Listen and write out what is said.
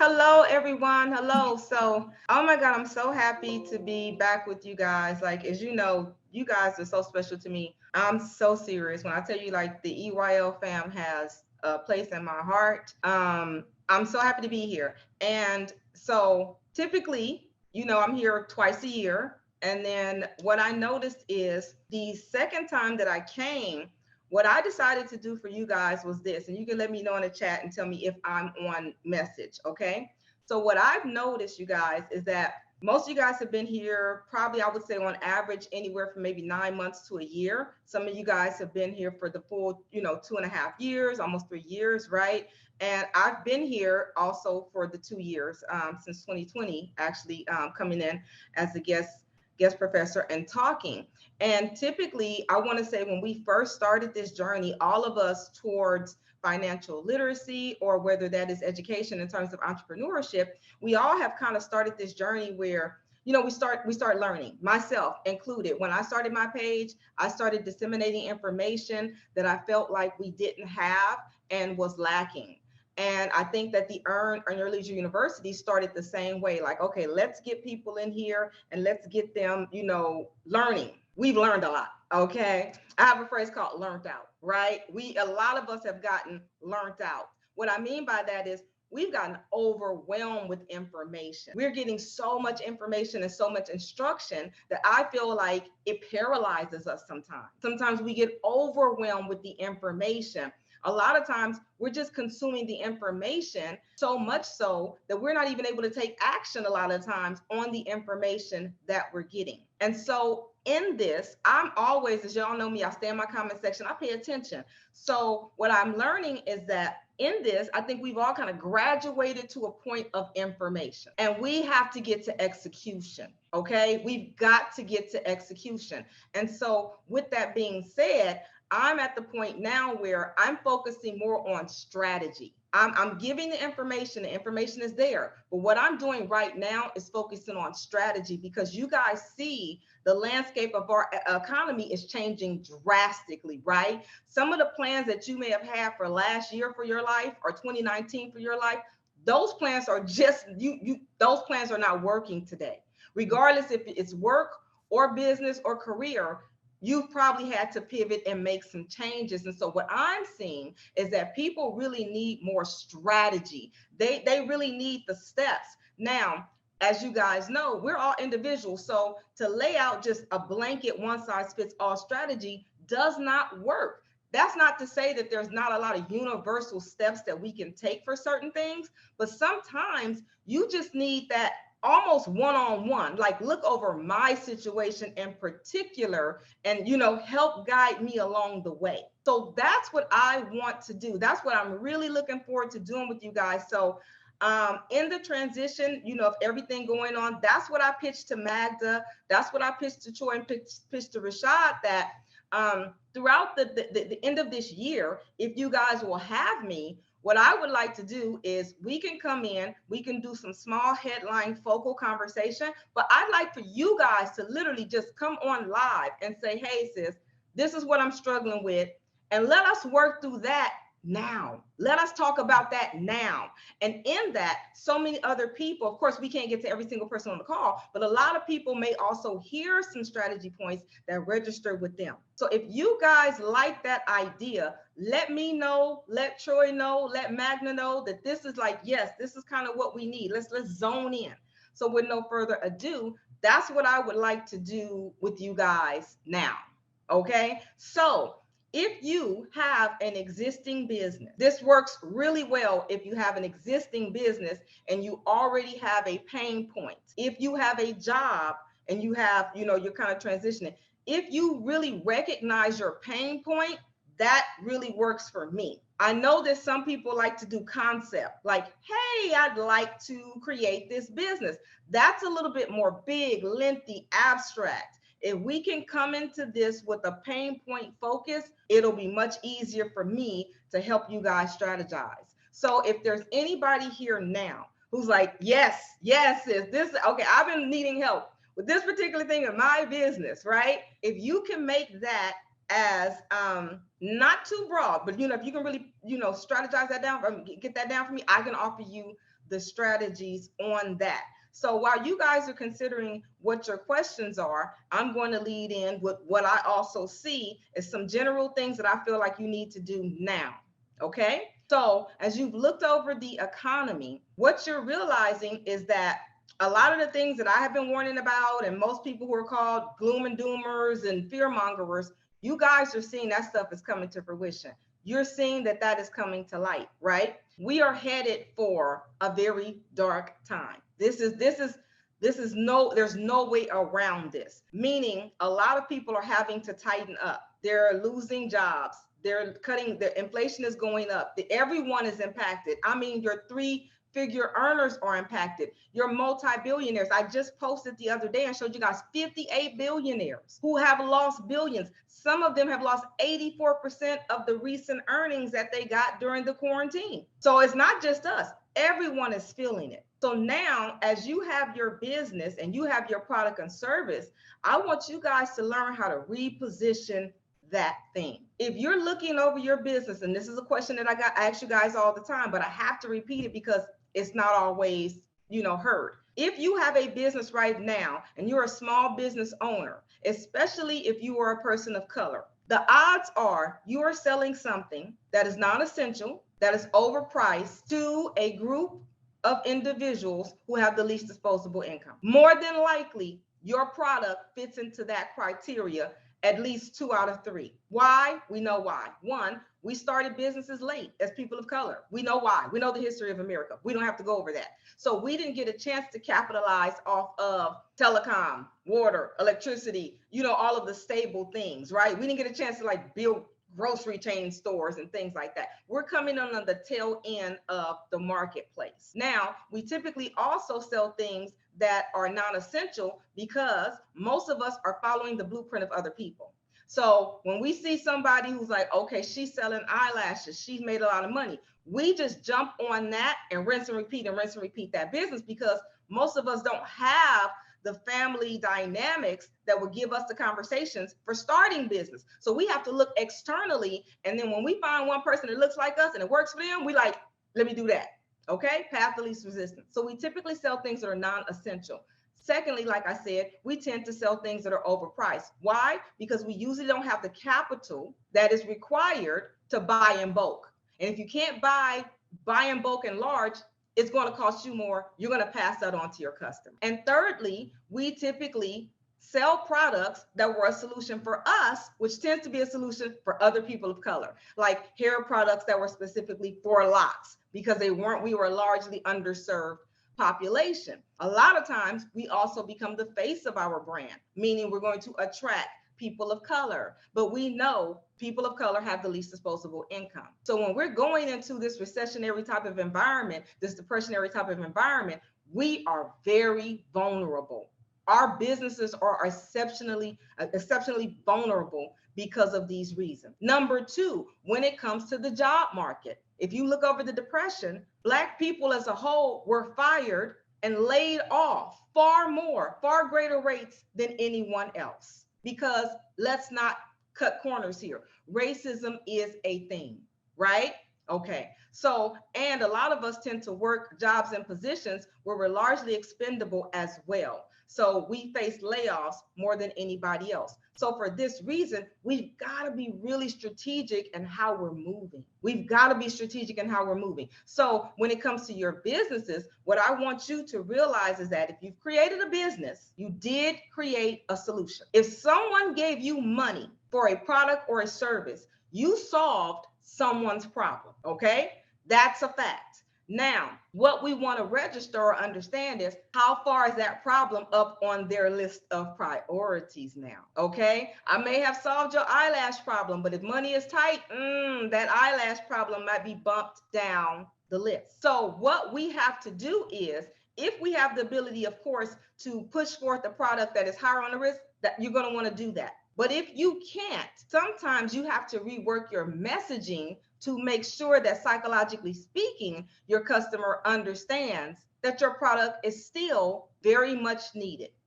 Hello, everyone. Hello. Oh my God, I'm so happy to be back with you guys. Like, as you know, you guys are so special to me. I'm so serious when I tell you, like, the EYL fam has a place in my heart. I'm so happy to be here. And so, typically, I'm here twice a year. And then what I noticed is the second time that I came, what I decided to do for you guys was this, and you can let me know in the chat and tell me if I'm on message, okay? So what I've noticed, you guys, is that most of you guys have been here probably, I would say, on average anywhere from maybe 9 months to a year. Some of you guys have been here for the full 2.5 years, almost 3 years, right? And I've been here also for the 2 years, since 2020, actually, coming in as a guest professor and talking. And typically, I want to say when we first started this journey, all of us towards financial literacy, or whether that is education in terms of entrepreneurship, we all have kind of started this journey where we start learning, myself included. When I started my page, I started disseminating information that I felt like we didn't have and was lacking. And I think that the Earn Your Leisure University started the same way. Like, okay, let's get people in here and let's get them, learning. We've learned a lot. Okay. I have a phrase called learned out, right? A lot of us have gotten learned out. What I mean by that is we've gotten overwhelmed with information. We're getting so much information and so much instruction that I feel like it paralyzes us sometimes. Sometimes we get overwhelmed with the information. A lot of times we're just consuming the information so much so that we're not even able to take action a lot of times on the information that we're getting. And so in this, I'm always, as y'all know me, I stay in my comment section, I pay attention. So what I'm learning is that in this, I think we've all kind of graduated to a point of information, and we have to get to execution. Okay. We've got to get to execution. And so with that being said, I'm at the point now where I'm focusing more on strategy. I'm giving the information is there. But what I'm doing right now is focusing on strategy, because you guys see the landscape of our economy is changing drastically, right? Some of the plans that you may have had for last year for your life, or 2019 for your life, those plans are just, those plans are not working today. Regardless if it's work or business or career, you've probably had to pivot and make some changes. And so what I'm seeing is that people really need more strategy. They really need the steps. Now, as you guys know, we're all individuals. So to lay out just a blanket one size fits all strategy does not work. That's not to say that there's not a lot of universal steps that we can take for certain things, but sometimes you just need that almost one-on-one, like look over my situation in particular and help guide me along the way. So that's what I want to do. That's what I'm really looking forward to doing with you guys. So in the transition, of everything going on, that's what I pitched to Magda, that's what I pitched to Troy and pitched to Rashad, that throughout the end of this year, if you guys will have me, what I would like to do is we can come in, we can do some small headline focal conversation, but I'd like for you guys to literally just come on live and say, hey, sis, this is what I'm struggling with. And let us work through that now. Let us talk about that now. And in that, so many other people, of course, we can't get to every single person on the call, but a lot of people may also hear some strategy points that register with them. So if you guys like that idea, let me know, let Troy know, let Magna know that this is like, yes, this is kind of what we need. Let's zone in. So with no further ado, that's what I would like to do with you guys now. Okay. So if you have an existing business, this works really well if you have an existing business and you already have a pain point. If you have a job and you have, you're kind of transitioning. If you really recognize your pain point, that really works for me. I know that some people like to do concept, like, hey, I'd like to create this business. That's a little bit more big, lengthy, abstract. If we can come into this with a pain point focus, it'll be much easier for me to help you guys strategize. So if there's anybody here now who's like, yes, sis, this, okay, I've been needing help with this particular thing in my business, right? If you can make that as not too broad, but if you can really, strategize that down, get that down for me, I can offer you the strategies on that. So while you guys are considering what your questions are, I'm going to lead in with what I also see is some general things that I feel like you need to do now. Okay. So as you've looked over the economy, what you're realizing is that a lot of the things that I have been warning about, and most people who are called gloom and doomers and fear mongers, you guys are seeing that stuff is coming to fruition. You're seeing that that is coming to light, right? We are headed for a very dark time. There's no way around this. Meaning a lot of people are having to tighten up. They're losing jobs. They're cutting, the inflation is going up. Everyone is impacted. I mean, your 3-figure earners are impacted. Your multi-billionaires. I just posted the other day and showed you guys 58 billionaires who have lost billions. Some of them have lost 84% of the recent earnings that they got during the quarantine. So it's not just us. Everyone is feeling it. So now, as you have your business and you have your product and service, I want you guys to learn how to reposition that thing. If you're looking over your business, and this is a question that I ask you guys all the time, but I have to repeat it because it's not always, heard. If you have a business right now and you're a small business owner, especially if you are a person of color, the odds are you are selling something that is non-essential, that is overpriced to a group of individuals who have the least disposable income. More than likely, your product fits into that criteria at least 2 out of 3. Why? We know why. 1, we started businesses late as people of color. We know why. We know the history of America. We don't have to go over that. So we didn't get a chance to capitalize off of telecom, water, electricity, all of the stable things, right? We didn't get a chance to build grocery chain stores and things like that. We're coming on the tail end of the marketplace. Now, we typically also sell things that are non-essential because most of us are following the blueprint of other people. So when we see somebody who's like, okay, she's selling eyelashes, she's made a lot of money, we just jump on that and rinse and repeat that business because most of us don't have the family dynamics that would give us the conversations for starting business. So we have to look externally. And then when we find one person that looks like us and it works for them, we let me do that. Okay, path of least resistance. So we typically sell things that are non-essential. Secondly, like I said, we tend to sell things that are overpriced. Why? Because we usually don't have the capital that is required to buy in bulk. And if you can't buy in bulk and large, it's going to cost you more. You're going to pass that on to your customer. And thirdly, we typically sell products that were a solution for us, which tends to be a solution for other people of color, like hair products that were specifically for locks because we were a largely underserved population. A lot of times we also become the face of our brand, meaning we're going to attract people of color, but we know people of color have the least disposable income. So when we're going into this recessionary type of environment, this depressionary type of environment, we are very vulnerable. Our businesses are exceptionally vulnerable because of these reasons. Number 2, when it comes to the job market, if you look over the Depression, Black people as a whole were fired and laid off far greater rates than anyone else. Because let's not cut corners here. Racism is a thing, right? Okay. So, and a lot of us tend to work jobs and positions where we're largely expendable as well. So we face layoffs more than anybody else. So for this reason, we've got to be really strategic in how we're moving. So when it comes to your businesses, what I want you to realize is that if you've created a business, you did create a solution. If someone gave you money for a product or a service, you solved someone's problem, okay? That's a fact. Now, what we want to register or understand is how far is that problem up on their list of priorities now, okay? I may have solved your eyelash problem, but if money is tight, that eyelash problem might be bumped down the list. So what we have to do is, if we have the ability, of course, to push forth a product that is higher on the risk, that you're going to want to do that. But if you can't, sometimes you have to rework your messaging to make sure that psychologically speaking, your customer understands that your product is still very much needed.